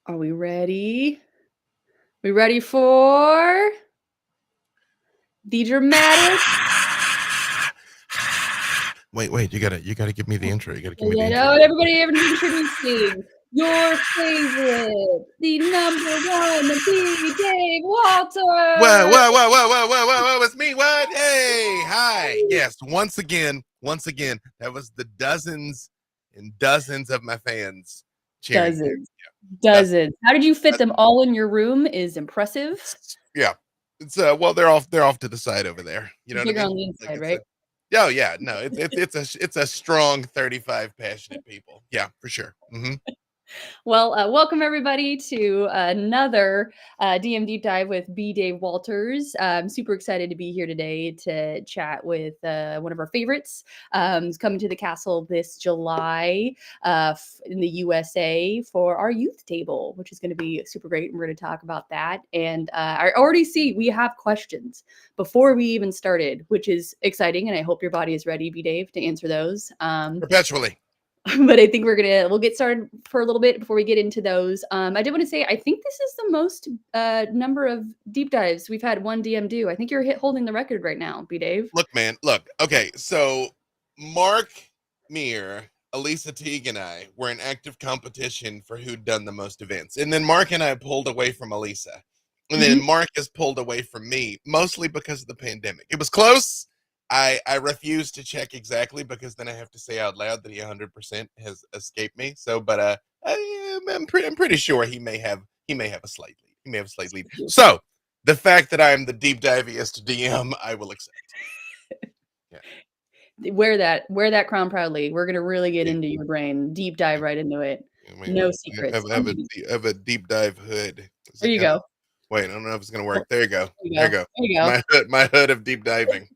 Are we ready? We ready for the dramatic? Wait, you gotta give me the intro. You gotta give me the Yeah, intro. no, everybody introducing your favorite, the number one, the Dave Whoa, Walter. whoa, whoa, whoa, whoa, whoa, whoa, whoa, it's me. What? Hey, hi. Yes, once again, that was the dozens and dozens of my fans cheering. Dozens. Yeah, dozens. Dozens. How did you fit them all in your room is impressive. Yeah. It's well, they're off to the side over there. You know what I Bigger mean? on the Like inside, it's right? a oh yeah, no, it's a strong 35 passionate people. Yeah, for sure. Well, welcome everybody to another DM Deep Dive with B. Dave Walters. I'm super excited to be here today to chat with one of our favorites. He's coming to the castle this July in the USA for our youth table, which is going to be super great. And we're going to talk about that. And I already see we have questions before we even started, which is exciting. And I hope your body is ready, B. Dave, to answer those. Perpetually. But I think we'll get started for a little bit before we get into those. I did want to say I think this is the most number of deep dives we've had one DM do. I think you're holding the record right now, B. Dave. Look, man, look. Okay, so Mark Meir, Elisa Teague, and I were in active competition for who'd done the most events. And then Mark and I pulled away from Elisa. And then Mark has pulled away from me, mostly because of the pandemic. It was close. I refuse to check exactly because then I have to say out loud that he 100% has escaped me. So, but I'm pretty sure he may have a slight lead. He may have a slight lead. So the fact that I am the deep diviest DM, I will accept. Yeah. Wear that crown proudly. We're gonna really get into your brain, deep dive right into it. No secrets. Have a deep dive hood. There you go. Wait, I don't know if it's gonna work. There you go. There you go. My hood of deep diving.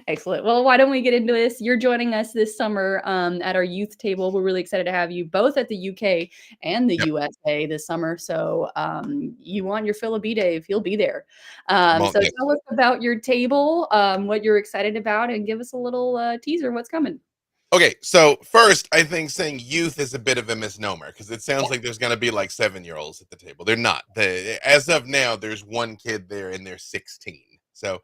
Excellent. Well, why don't we get into this? You're joining us this summer at our youth table. We're really excited to have you both at the UK and the USA this summer. So you want your fill of B-Dave, he'll be there. So tell us about your table, what you're excited about, and give us a little teaser what's coming. Okay, so first, I think saying youth is a bit of a misnomer because it sounds like there's going to be like 7-year-olds at the table. They're not. As of now, there's one kid there and they're 16. So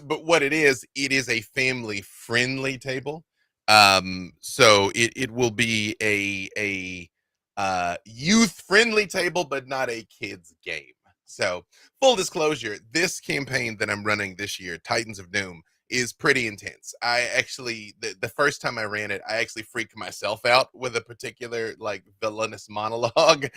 but what it is a family friendly table. So it will be a youth friendly table, but not a kids game. So full disclosure, this campaign that I'm running this year, Titans of Doom, is pretty intense. I actually, the first time I ran it, I actually freaked myself out with a particular like villainous monologue.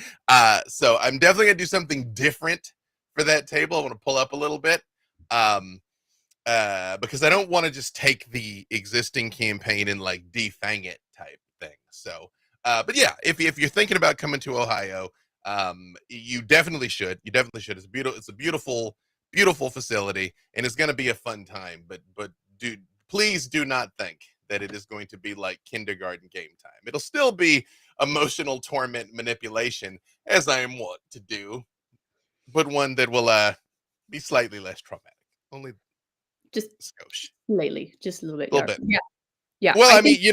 So I'm definitely gonna do something different for that table. I want to pull up a little bit. Because I don't want to just take the existing campaign and like defang it type thing. So, but yeah, if you're thinking about coming to Ohio, you definitely should. You definitely should. It's a beautiful facility, and it's going to be a fun time. But please do not think that it is going to be like kindergarten game time. It'll still be emotional torment manipulation, as I am wont to do, but one that will be slightly less traumatic. Only just skosh. lately, just a little bit. A little bit. Yeah. Yeah. Well, I mean, you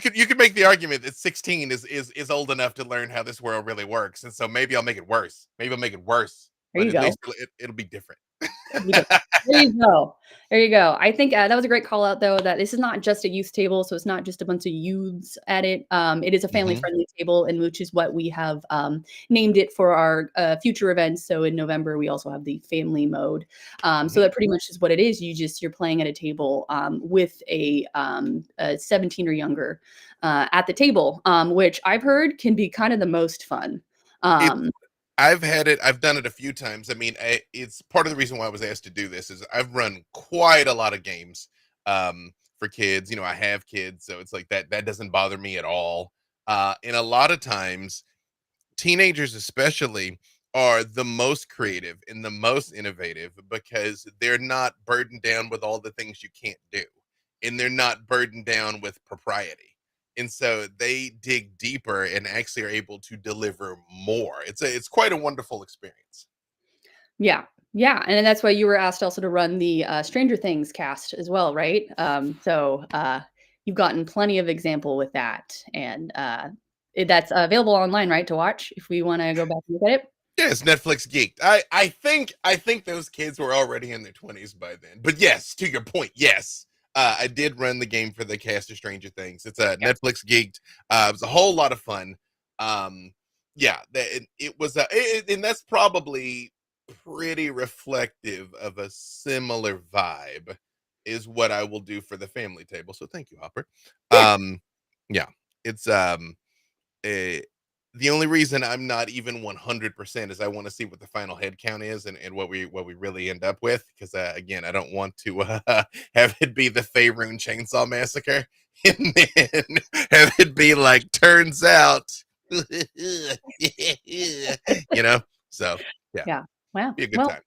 could make the argument that 16 is old enough to learn how this world really works, and so maybe I'll make it worse. Maybe I'll make it worse, There you but at go. least it'll be different. There you go. There you go. I think that was a great call out, though, that this is not just a youth table. So it's not just a bunch of youths at it. It is a family friendly table, and which is what we have named it for our future events. So in November, we also have the family mode. So that pretty much is what it is. You're playing at a table with a 17 or younger at the table, which I've heard can be kind of the most fun. I've done it a few times. I mean, it's part of the reason why I was asked to do this is I've run quite a lot of games for kids. I have kids, so it's like that doesn't bother me at all. And a lot of times, teenagers especially are the most creative and the most innovative because they're not burdened down with all the things you can't do, and they're not burdened down with propriety. And so they dig deeper and actually are able to deliver more. It's quite a wonderful experience. Yeah. Yeah. And that's why you were asked also to run the Stranger Things cast as well, right? So you've gotten plenty of example with that. And that's available online, right, to watch if we want to go back and look at it. Yeah, it's Netflix geeked. I think those kids were already in their 20s by then. But yes, to your point, yes. I did run the game for the cast of Stranger Things. It's a Netflix geeked. It was a whole lot of fun. Yeah, it was and that's probably pretty reflective of a similar vibe is what I will do for the family table. So thank you, Hopper. Yeah. Yeah, it's eh, the only reason I'm not even 100% is I want to see what the final head count is and what we really end up with because again I don't want to have it be the Faerun Chainsaw Massacre and then have it be like turns out you know, so yeah, Yeah. Wow. be a good Well, time.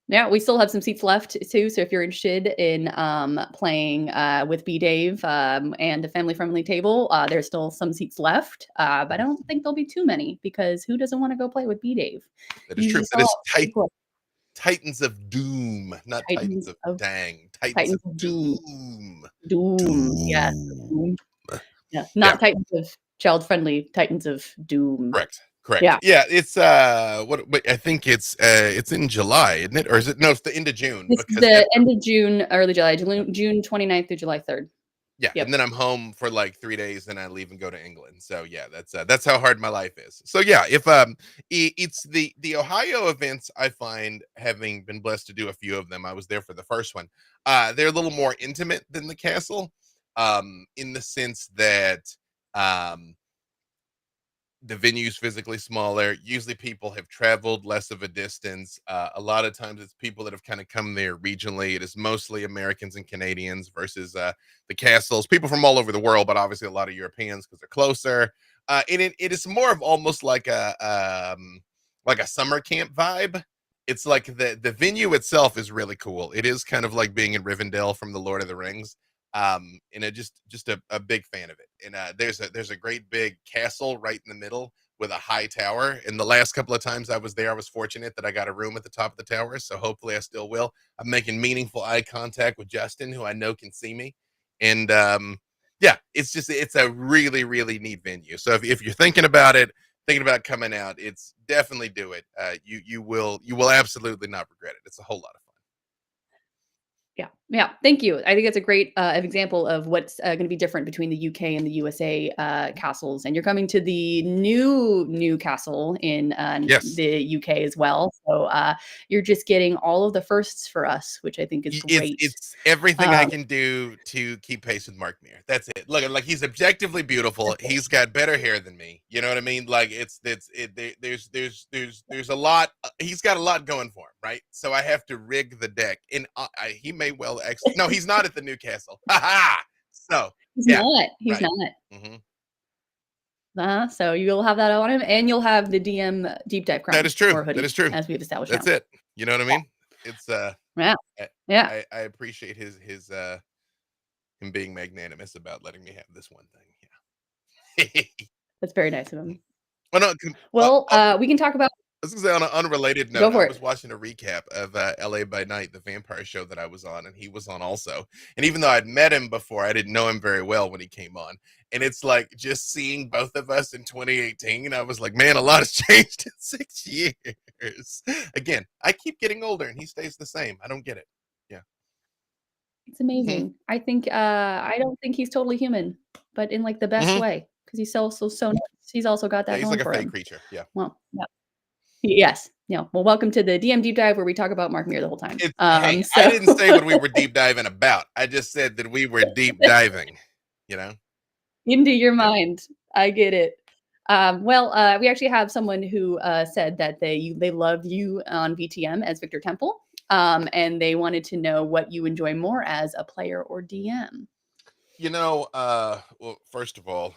yeah, we still have some seats left too. So if you're interested in playing with B Dave and a family friendly table, there's still some seats left. But I don't think there'll be too many because who doesn't want to go play with B Dave? That is true. Usually That sell is out pretty quick. Titans of Doom, not Titans Titans of of Dang, Titans of Titans of Doom. Doom. Doom. Yes. Doom. Doom. Yeah. Yeah, Not Titans of child friendly, Titans of Doom. correct. Correct. Yeah. Yeah, it's what I think it's in July, isn't it? Or is it no, it's the end of June This is because the after end of June, early July, June 29th through July 3rd. yeah, and Yep. then I'm home for like 3 days and I leave and go to England. So yeah, that's how hard my life is. So yeah, if it's the Ohio events I find having been blessed to do a few of them. I was there for the first one. They're a little more intimate than the castle in the sense that um the venue's physically smaller. Usually people have traveled less of a distance. A lot of times it's people that have kind of come there regionally. It is mostly Americans and Canadians versus the castles, people from all over the world, but obviously a lot of Europeans because they're closer. It is more of almost like a summer camp vibe. It's like the venue itself is really cool. It is kind of like being in Rivendell from the Lord of the Rings, and I just a big fan of it. And there's a great big castle right in the middle with a high tower. And the last couple of times I was there, I was fortunate that I got a room at the top of the tower, so hopefully I still will. I'm making meaningful eye contact with Justin, who I know can see me. And yeah, it's a really really neat venue. So if you're thinking about it, thinking about coming out, it's definitely do it. You will absolutely not regret it. It's a whole lot of fun. Yeah, yeah. Thank you. I think that's a great example of what's going to be different between the UK and the USA castles. And you're coming to the new castle in Yes. the UK as well. So you're just getting all of the firsts for us, which I think is great. It's everything I Um, can do to keep pace with Mark Meer. That's it. Look, like he's objectively beautiful. that's it. He's got better hair than me. You know what I mean? Like there's a lot. He's got a lot going for him, right? So I have to rig the deck, and he may well no, he's not at the Newcastle. Ha ha. So He's yeah, not. He's right. not. Hmm. So you'll have that on him, and you'll have the DM deep dive That crown is true. or That hoodie, is true. as we've established That's now. it. You know what I mean? It's Yeah, I, yeah. I appreciate his him being magnanimous about letting me have this one thing. Yeah. That's very nice of him. Well, no, Well, we can talk about. I was gonna say on an unrelated Go note, I for was it. watching a recap of LA by Night, the vampire show that I was on, and he was on also. And even though I'd met him before, I didn't know him very well when he came on. And it's like just seeing both of us in 2018, I was like, man, a lot has changed in 6 years. Again, I keep getting older and he stays the same. I don't get it. Yeah. It's Hmm. amazing. I think I don't think he's totally human, but in like the best Hmm. way because he's so nice. He's also got Yeah, that he's going like a for fake him. creature. Yeah. Well, yeah. Yes. Yeah. Well, welcome to the DM deep dive where we talk about Mark Meer the whole time. Hey, I So didn't say what we were deep diving about. I just said that we were deep diving, you know? into your Yeah. mind. I get it. Well, we actually have someone who said that they love you on VTM as Victor Temple, and they wanted to know what you enjoy more as a player or DM. Well, first of all,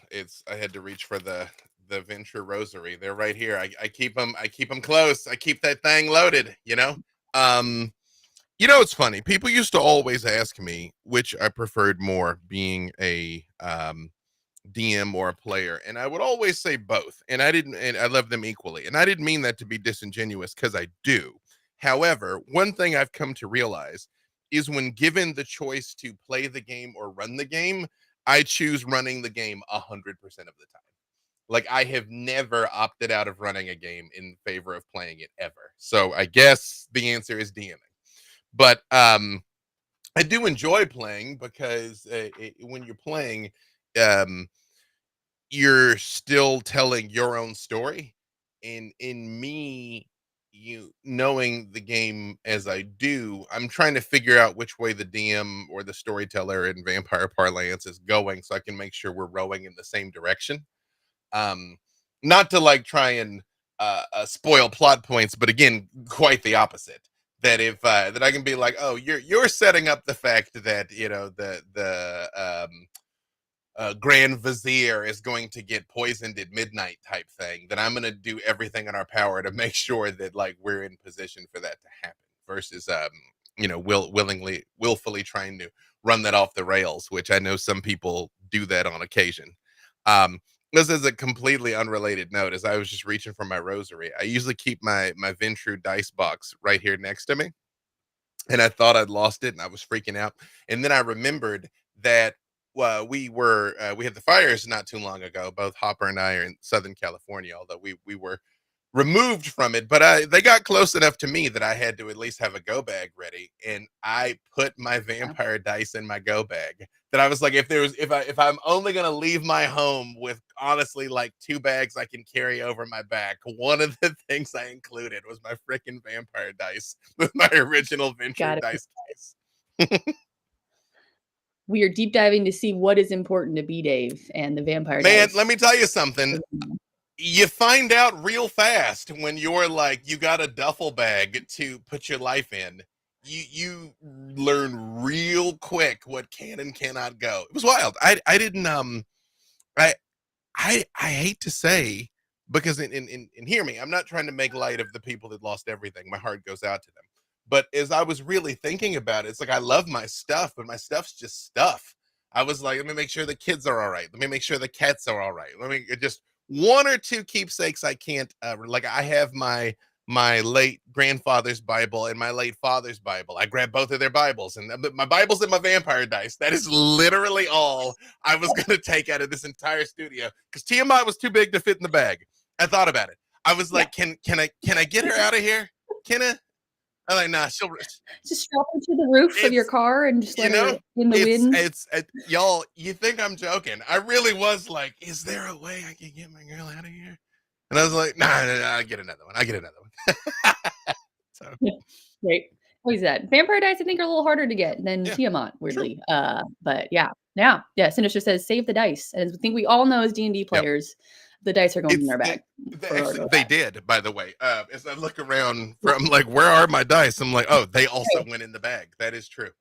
I had to reach for the Venture Rosary. They're right here. I keep them close. I keep that thing loaded, you know? Um, it's funny. People used to always ask me which I preferred more, being a DM or a player, and I would always say both. And I love them equally. And I didn't mean that to be disingenuous because I do. However, one thing I've come to realize is when given the choice to play the game or run the game, I choose running the game 100% of the time. Like I have never opted out of running a game in favor of playing it ever. So I guess the answer is DMing. But I do enjoy playing because when you're playing, um, you're still telling your own story. And in me, you knowing the game as I do, I'm trying to figure out which way the DM or the storyteller in vampire parlance is going, so I can make sure we're rowing in the same direction. Um, Not to like try and spoil plot points, but again, quite the opposite. That if that I can be like, oh, you're setting up the fact that the Grand Vizier is going to get poisoned at midnight type thing, then I'm going to do everything in our power to make sure that like we're in position for that to happen versus willfully trying to run that off the rails, which I know some people do that on occasion. This is a completely unrelated note. As I was just reaching for my rosary, I usually keep my Ventru dice box right here next to me, and I thought I'd lost it, and I was freaking out. And then I remembered that we had the fires not too long ago. Both Hopper and I are in Southern California, although we were removed from it. But they got close enough to me that I had to at least have a go bag ready, and I put my Yeah. vampire dice in my go bag. That I was like, if I'm only gonna leave my home with honestly like 2 bags I can carry over my back, one of the things I included was my freaking vampire dice with my original Venture Got it. dice case. We are deep diving to see what is important to B Dave and the vampire Man, let dice. me tell you something. You find out real fast when you're like you got a duffel bag to put your life in. You learn real quick what can and cannot go. It was wild. I didn't I I hate to say, because in hear me, I'm not trying to make light of the people that lost everything. My heart goes out to them. But as I was really thinking about it, it's like I love my stuff, but my stuff's just stuff. I was like, let me make sure the kids are all right. Let me make sure the cats are all right. Let me just one or two keepsakes I can't like I have my late grandfather's Bible and my late father's Bible. I grabbed both of their Bibles, and my Bibles and my vampire dice. That is literally all I was going to take out of this entire studio because Tiamat was too big to fit in the bag. I thought about it. I was Yeah. like, can I get her out of here? Can I? I'm like, nah, she'll. Just strap her to the roof of your It's car and just you let know, her in the wind. y'all. You think I'm joking? I really was like, is there a way I can get my girl out of here? And I was like, nah, I get another one. I get another one. So Yeah. Right. What is that? Vampire dice, I think, are a little harder to get than yeah, Tiamat, true. weirdly. But yeah. Yeah. Yeah. Sinister says save the dice. And I think we all know as D&D Yep. players, the dice are going in It's our bag for our actually go they bag. did, by the way. As I look around from like, where are my dice? I'm like, oh, they also Right. went in the bag. That is true.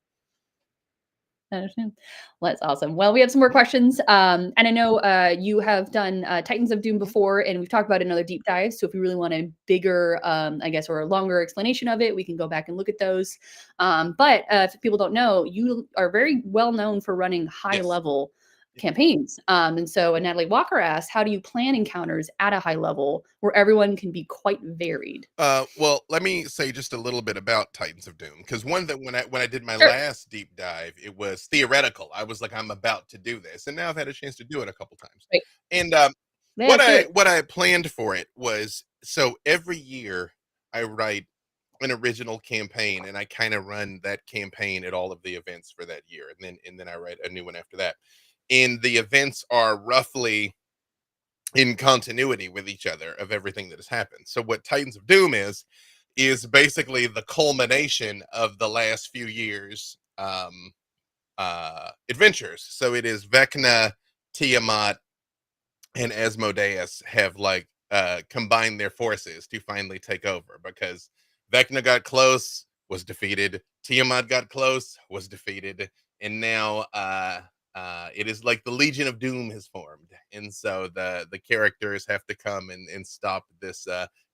I understand. Well, that's awesome. Well, we have some more questions. And I know you have done Titans of Doom Mhm. before, and we've talked about another deep dive. So if you really want a bigger, I guess, or a longer explanation of it, we can go back and look at those. But if people don't know, you are very well known for running high Yes. level campaigns. And so Natalie Walker asked, how do you plan encounters at a high level where everyone can be quite varied? Well, let me say just a little bit about Titans of Doom because one that when I did my Sure. last deep dive, it was theoretical. I was like, I'm about to do this, and now I've had a chance to do it a couple times. Right. And Yeah, let's do it. what I planned for it was so every year I write an original campaign, and I kind of run that campaign at all of the events for that year, and then I write a new one after that. And the events are roughly in continuity with each other of everything that has happened. So what Titans of Doom is basically the culmination of the last few years adventures. So it is Vecna, Tiamat, and Asmodeus have like combined their forces to finally take over because Vecna got close, was defeated, Tiamat got close, was defeated, and now it is like the Legion of Doom has formed, and so the characters have to come and stop this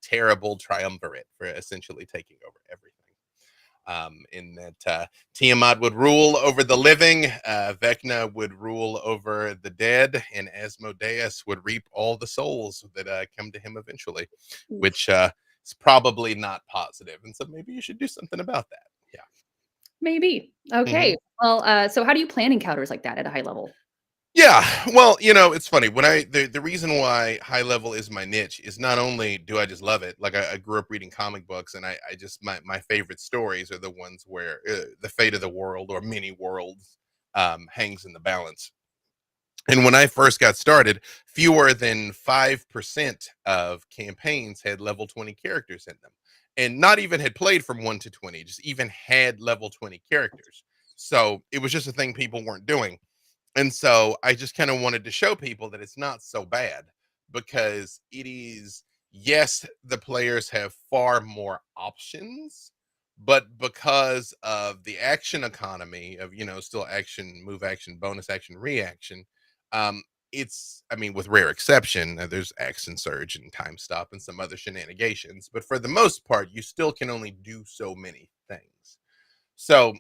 terrible triumvirate for essentially taking over everything. In that Tiamat would rule over the living, Vecna would rule over the dead, and Asmodeus would reap all the souls that come to him eventually, which is probably not positive. And so maybe you should do something about that. Yeah. Maybe. Hmm. Okay. Well, so how do you plan encounters like that at a high level? Yeah, well, it's funny when the reason why high level is my niche is not only do I just love it, like I grew up reading comic books, and I just my favorite stories are the ones where the fate of the world or many worlds hangs in the balance. And when I first got started, fewer than 5% of campaigns had level 20 characters in them. And not even had played from 1 to 20, just even had level 20 characters. So it was just a thing people weren't doing. And so I just kind of wanted to show people that it's not so bad because it is, yes, the players have far more options, but because of the action economy of, still action, move action, bonus action, reaction, um, I mean, with rare exception, there's action surge and time stop and some other shenanigans, but for the most part, you still can only do so many things. So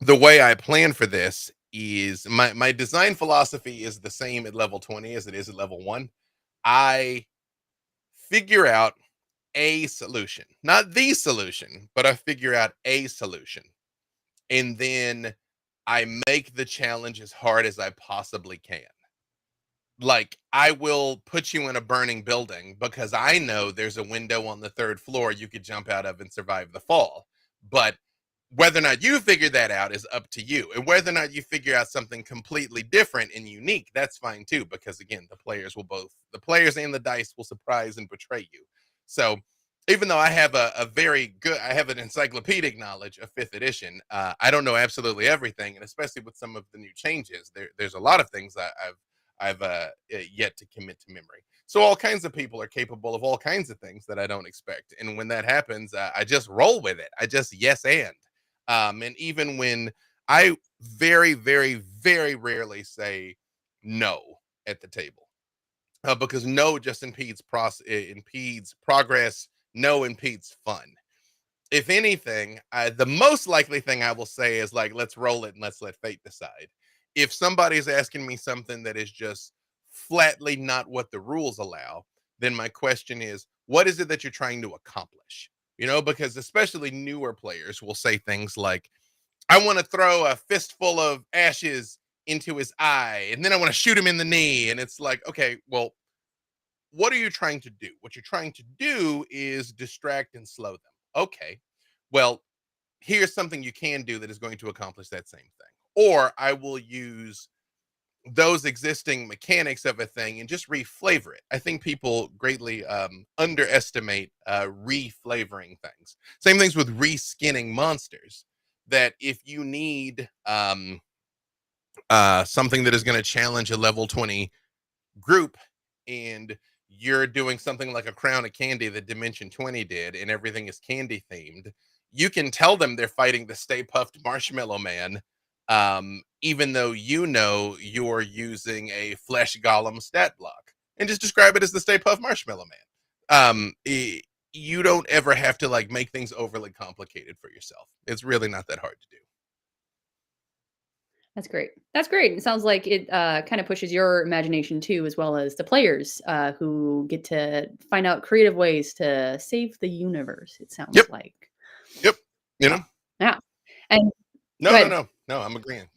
the way I plan for this is my design philosophy is the same at level 20 as it is at level 1. I figure out a solution. Not the solution, but I figure out a solution. And then I make the challenge as hard as I possibly can. Like, I will put you in a burning building because I know there's a window on the 3rd floor you could jump out of and survive the fall. But whether or not you figure that out is up to you. And whether or not you figure out something completely different and unique, that's fine too, because again, the players and the dice will surprise and betray you. So even though I have an encyclopedic knowledge of 5th edition, I don't know absolutely everything. And especially with some of the new changes, there's a lot of things I've yet to commit to memory. So all kinds of people are capable of all kinds of things that I don't expect. And when that happens, I just roll with it. I just yes and. And even when I very, very, very rarely say no at the table, because no just impedes progress. No impedes fun. If anything, the most likely thing I will say is like, let's roll it and let's let fate decide. If somebody's asking me something that is just flatly not what the rules allow, then my question is, what is it that you're trying to accomplish? Because especially newer players will say things like, I want to throw a fistful of ashes into his eye, and then I want to shoot him in the knee. And it's like, okay, well, what are you trying to do? What you're trying to do is distract and slow them. Okay, well, here's something you can do that is going to accomplish that same thing. Or I will use those existing mechanics of a thing and just reflavor it. I think people greatly underestimate reflavoring things. Same things with reskinning monsters. That if you need something that is going to challenge a level 20 group and you're doing something like a crown of candy that Dimension 20 did and everything is candy themed, you can tell them they're fighting the Stay Puffed Marshmallow Man, even though you're using a flesh golem stat block, and just describe it as the Stay Puffed Marshmallow Man. You don't ever have to like make things overly complicated for yourself. It's really not that hard to do. That's great. That's great. It sounds like it kind of pushes your imagination too, as well as the players who get to find out creative ways to save the universe. It Yep, sounds like. yep. You Yeah. know, Yeah. And go no, no, ahead. no, no. I'm agreeing.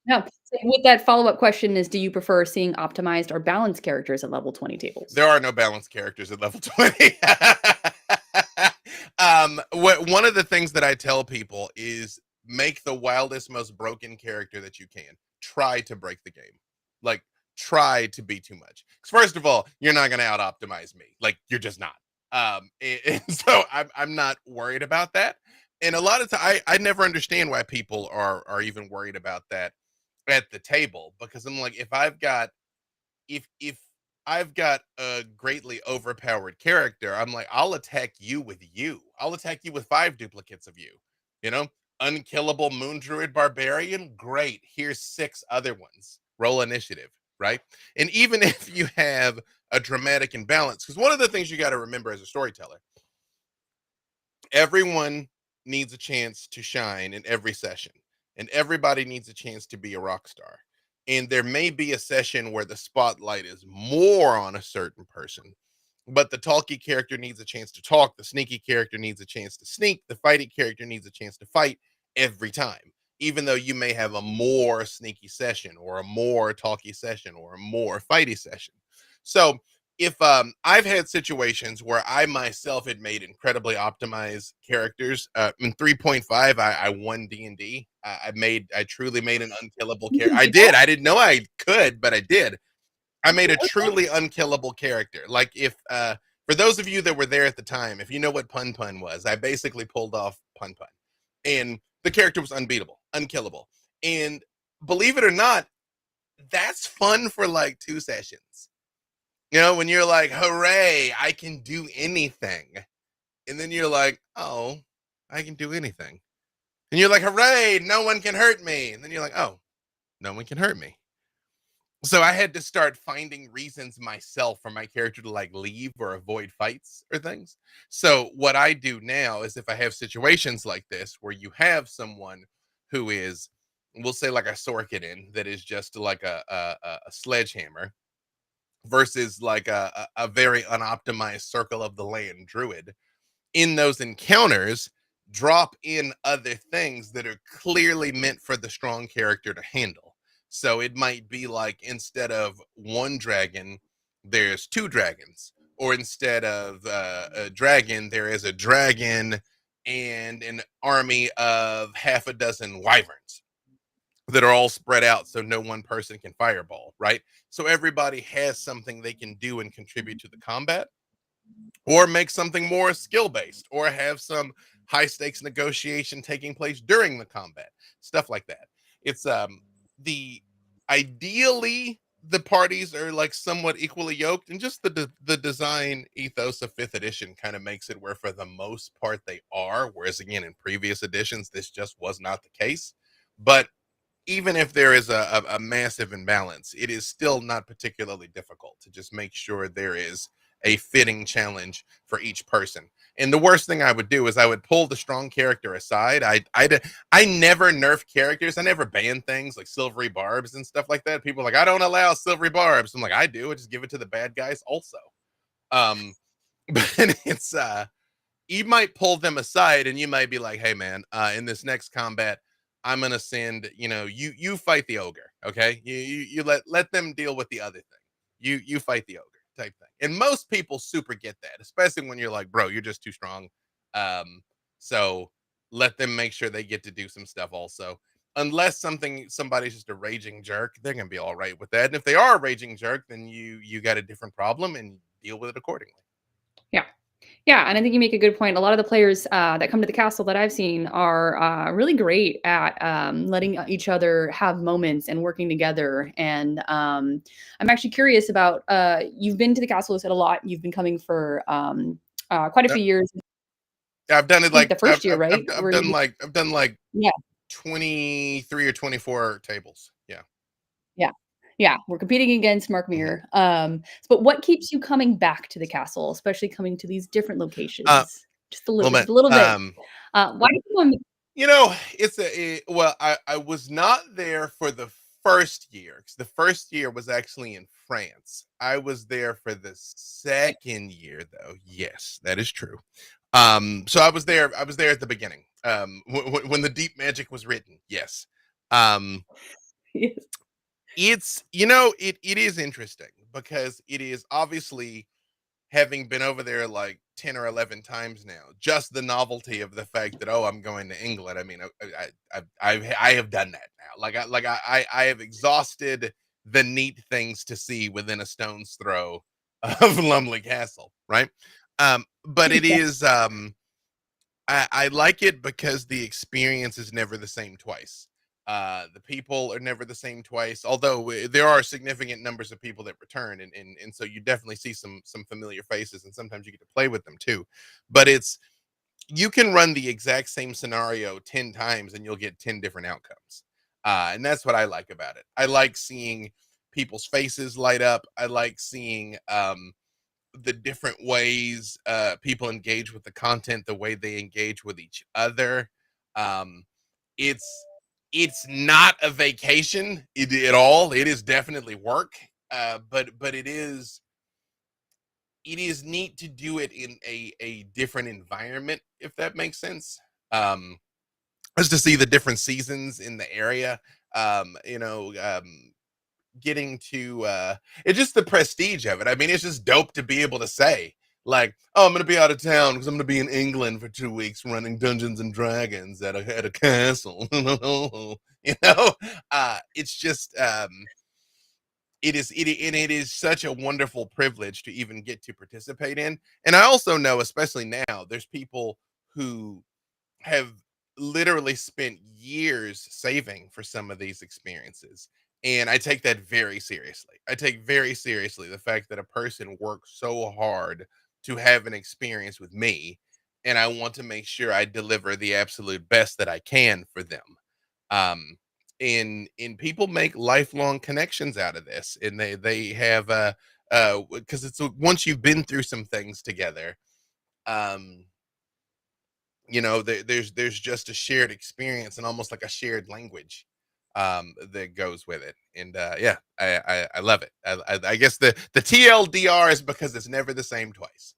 No. So with that follow up question is, do you prefer seeing optimized or balanced characters at level 20 tables? There are no balanced characters at level 20. One of the things that I tell people is make the wildest, most broken character that you can. Try to break the game. Like, try to be too much. Because first of all, you're not going to out optimize me. Like, you're just not. And so I'm not worried about that. And a lot of time, I never understand why people are even worried about that at the table, because I'm like, if I've got a greatly overpowered character, I'm like, I'll attack you with you. I'll attack you with 5 duplicates of you. You know, unkillable moon druid barbarian. Great. Here's 6 other ones. Roll initiative, right? And even if you have a dramatic imbalance, because one of the things you got to remember as a storyteller, everyone needs a chance to shine in every session, and everybody needs a chance to be a rock star. And there may be a session where the spotlight is more on a certain person, but the talky character needs a chance to talk, the sneaky character needs a chance to sneak, the fighting character needs a chance to fight every time. even though you may have a more sneaky session or a more talky session or a more fighty session. So if I've had situations where I myself had made incredibly optimized characters. In 3.5, I won D&D. I truly made an unkillable You character. can I do did. that? I didn't know I could, but I did. I made a Okay. truly unkillable character. Like if for those of you that were there at the time, if you know what Pun Pun was, I basically pulled off Pun Pun. And the character was unbeatable, unkillable. And believe it or not, that's fun for like 2 sessions. You know, when you're like, hooray, I can do anything. And then you're like, oh, I can do anything. And you're like, hooray, no one can hurt me. And then you're like, oh, no one can hurt me. So I had to start finding reasons myself for my character to like leave or avoid fights or things. So what I do now is if I have situations like this where you have someone who is, we'll say like a Sorkinen that is just like a sledgehammer versus like a very unoptimized circle of the land druid, in those encounters, drop in other things that are clearly meant for the strong character to handle. So it might be like instead of one dragon, there's 2 dragons, or instead of a dragon, there is a dragon and an army of half a dozen wyverns that are all spread out so no one person can fireball, right? So everybody has something they can do and contribute to the combat, or make something more skill based, or have some high stakes negotiation taking place during the combat, stuff like that. It's the ideally the parties are like somewhat equally yoked, and just the design ethos of 5th edition kind of makes it where for the most part they are, whereas again in previous editions this just was not the case. But even if there is a massive imbalance, it is still not particularly difficult to just make sure there is a fitting challenge for each person. And the worst thing I would do is I would pull the strong character aside. I never nerf characters. I never ban things like silvery barbs and stuff like that. People are like, I don't allow silvery barbs. I'm like, I do. I just give it to the bad guys also. Um, but it's you might pull them aside and you might be like, hey man, in this next combat I'm gonna send, you fight the ogre. Okay, you let them deal with the other thing. You fight the ogre type thing. And most people super get that, especially when you're like, bro, you're just too strong. So let them make sure they get to do some stuff also. Unless somebody's just a raging jerk, they're gonna be all right with that. And if they are a raging jerk, then you got a different problem and deal with it accordingly. Yeah. Yeah, and I think you make a good point. A lot of the players that come to the castle that I've seen are really great at letting each other have moments and working together. And I'm actually curious about you've been to the castle, you said a lot. You've been coming for quite a few years. I've done I it think like the first year, right? I've done like Yeah, 23 or 24 tables. Yeah. yeah, yeah. We're competing against Mark Mhm. Mir. But what keeps you coming back to the castle, especially coming to these different Uh, locations? little Just bit. a little bit. Why do you want? Well, I was not there for the first year because the first year was actually in France. I was there for the second year though. Yes, that is true. So I was there at the beginning. When the deep magic was written. Yes. Um, it's it is interesting because it is obviously, having been over there like 10 or 11 times now, just the novelty of the fact that, oh, I'm going to England. I mean, I have done that now. I have exhausted the neat things to see within a stone's throw of Lumley Castle, right? But it is I like it because the experience is never the same twice. The people are never the same twice, although there are significant numbers of people that return, and so you definitely see some familiar faces, and sometimes you get to play with them too. But it's you can run the exact same scenario 10 times and you'll get 10 different outcomes. And that's what I like about it. I like seeing people's faces light up. I like seeing the different ways people engage with the content, the way they engage with each other. Um, it's it's not a vacation at all. It is definitely work, but it is neat to do it in a different environment, if that makes sense. Um, just to see the different seasons in the area. You know, getting to it's just the prestige of it. I mean, it's just dope to be able to say, like, oh, I'm gonna be out of town because I'm gonna be in England for 2 weeks running Dungeons and Dragons at a castle. You know, it's just it is such a wonderful privilege to even get to participate in. And I also know, especially now, there's people who have literally spent years saving for some of these experiences. And I take that very seriously. I take very seriously the fact that a person works so hard to have an experience with me, and I want to make sure I deliver the absolute best that I can for them. Um, and people make lifelong connections out of this, and they have because once you've been through some things together, um you know, there's just a shared experience and almost like a shared language that goes with it. And yeah, I love it. I guess the TLDR is because it's never the same twice.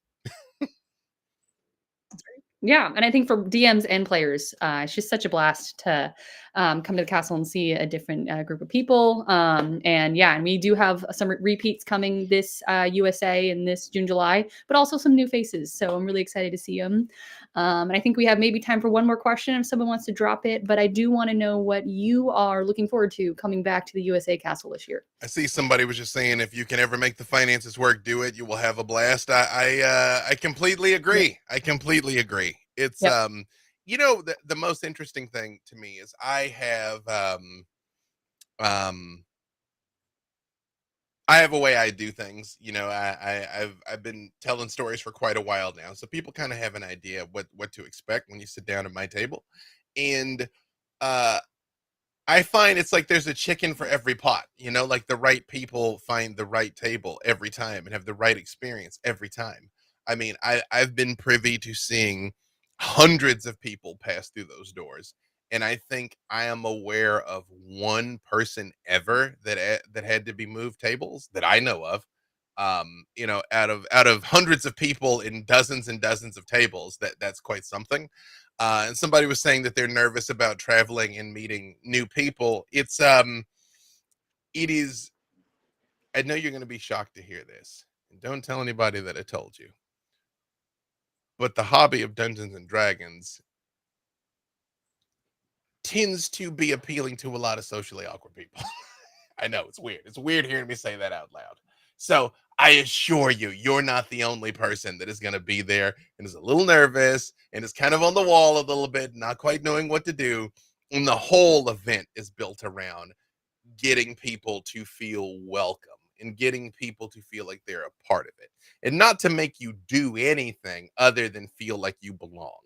Yeah, and I think for DMs and players, it's just such a blast to come to the castle and see a different group of people. And yeah, and we do have some repeats coming this USA in this June, July, but also some new faces. So I'm really excited to see them. And I think we have maybe time for one more question if someone wants to drop it. But I do want to know what you are looking forward to coming back to the USA castle this year. I see somebody was just saying if you can ever make the finances work, do it. You will have a blast. I completely Yep. agree. I completely agree. It's Yep. you know, the most interesting thing to me is um I have a way I do things. You know, I've been telling stories for quite a while now, so people kind of have an idea of what to expect when you sit down at my table. And uh I find it's like there's a chicken for every pot, you know, like the right people find the right table every time and have the right experience every time. I mean, I've been privy to seeing hundreds of people pass through those doors. And I think I am aware of one person ever that had to be moved tables that I know of. You know, out of hundreds of people in dozens and dozens of tables, that's quite something. And somebody was saying that they're nervous about traveling and meeting new people. It is. I know you're going to be shocked to hear this, and don't tell anybody that I told you. But the hobby of Dungeons and Dragons tends to be appealing to a lot of socially awkward people. I know it's weird. It's weird hearing me say that out loud. So I assure you, you're not the only person that is going to be there and is a little nervous and is kind of on the wall a little bit, not quite knowing what to do. And the whole event is built around getting people to feel welcome and getting people to feel like they're a part of it and not to make you do anything other than feel like you belong.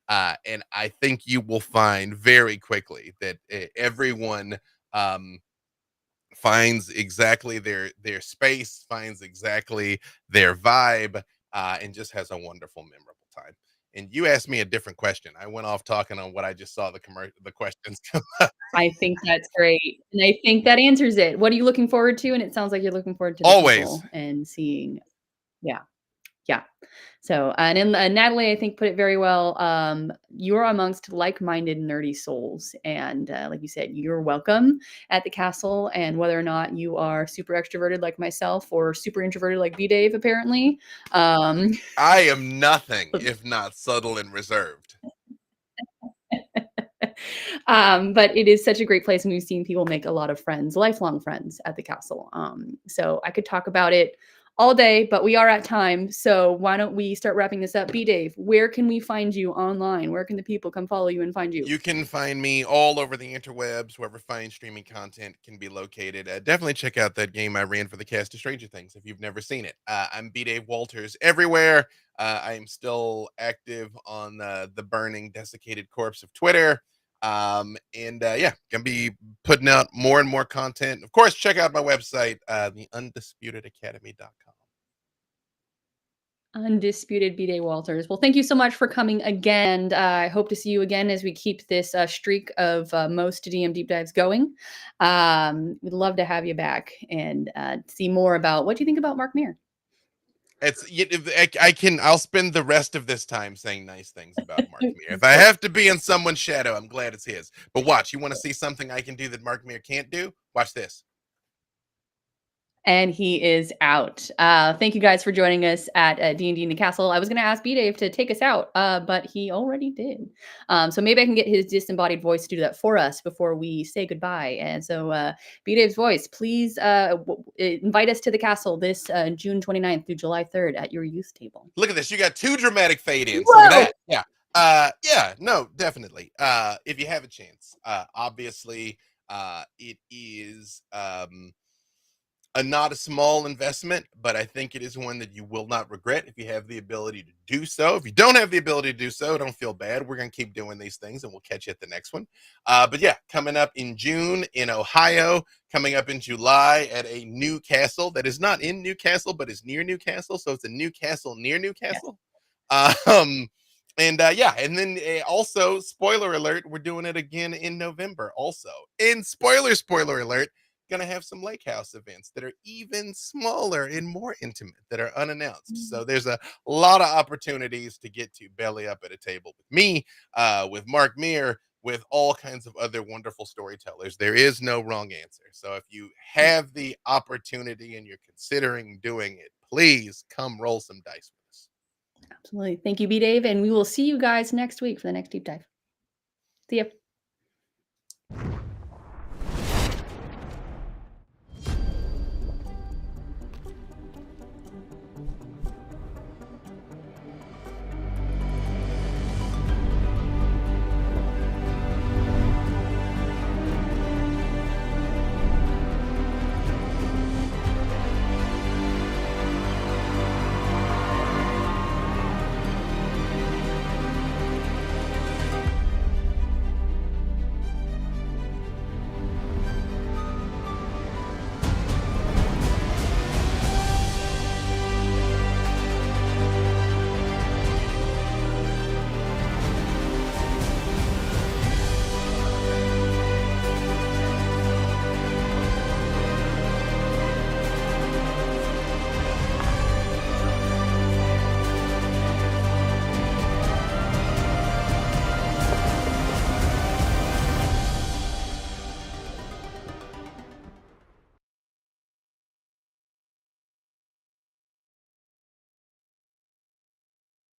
And I think you will find very quickly that everyone um, finds exactly their space, finds exactly their vibe, and just has a wonderful, memorable time. And you asked me a different question. I went off talking on what I just saw the questions. I think that's great, and I think that answers it. What are you looking forward to? And it sounds like you're looking forward to the Always. people and seeing. Yeah, yeah. So, and then Natalie, I think put it very well. You're amongst like-minded nerdy souls, and like you said, you're welcome at the castle. And whether or not you are super extroverted like myself or super introverted like B Dave, apparently, um, I am nothing if not subtle and reserved. but it is such a great place, and we've seen people make a lot of friends, lifelong friends at the castle. So I could talk about it all day, but we are at time. So why don't we start wrapping this up? B Dave, where can we find you online? Where can the people come follow you and find you? You can find me all over the interwebs, wherever fine streaming content can be located. Definitely check out that game I ran for the cast of Stranger Things if you've never seen it. I'm B. Dave Walters everywhere. I am still active on the burning, desiccated corpse of Twitter. And yeah, gonna be putting out more and more content. Of course, check out my website, theundisputedacademy.com. Undisputed B-Day Walters. Well, thank you so much for coming again. And I hope to see you again as we keep this streak of most DM deep dives going. We'd love to have you back and see more about what do you think about Mark Meer? I'll spend the rest of this time saying nice things about Mark Meer. If I have to be in someone's shadow, I'm glad it's his. But watch, you want to see something I can do that Mark Meer can't do? Watch this. And he is out. Thank you guys for joining us at D&D in the Castle. I was going to ask B-Dave to take us out, but he already did. So maybe I can get his disembodied voice to do that for us before we say goodbye. And so B-Dave's voice, please invite us to the castle this June 29th through July 3rd at your youth table. Look at this. You got 2 dramatic fade-ins. Whoa! Look at that. Yeah. Yeah, no, definitely. If you have a chance. Obviously, it is not a small investment, but I think it is one that you will not regret if you have the ability to do so. If you don't have the ability to do so, don't feel bad. We're going to keep doing these things and we'll catch you at the next one. But yeah, coming up in June in Ohio, coming up in July at a new castle that is not in Newcastle, but is near Newcastle. So it's a new castle near Newcastle. Yeah. And then also, spoiler alert, we're doing it again in November also. And spoiler alert, going to have some lake house events that are even smaller and more intimate that are unannounced. So there's a lot of opportunities to get to belly up at a table with me, with Mark Meer, with all kinds of other wonderful storytellers. There is no wrong answer. So if you have the opportunity and you're considering doing it, please come roll some dice with us. Absolutely. Thank you, B-Dave. And we will see you guys next week for the next deep dive. See ya.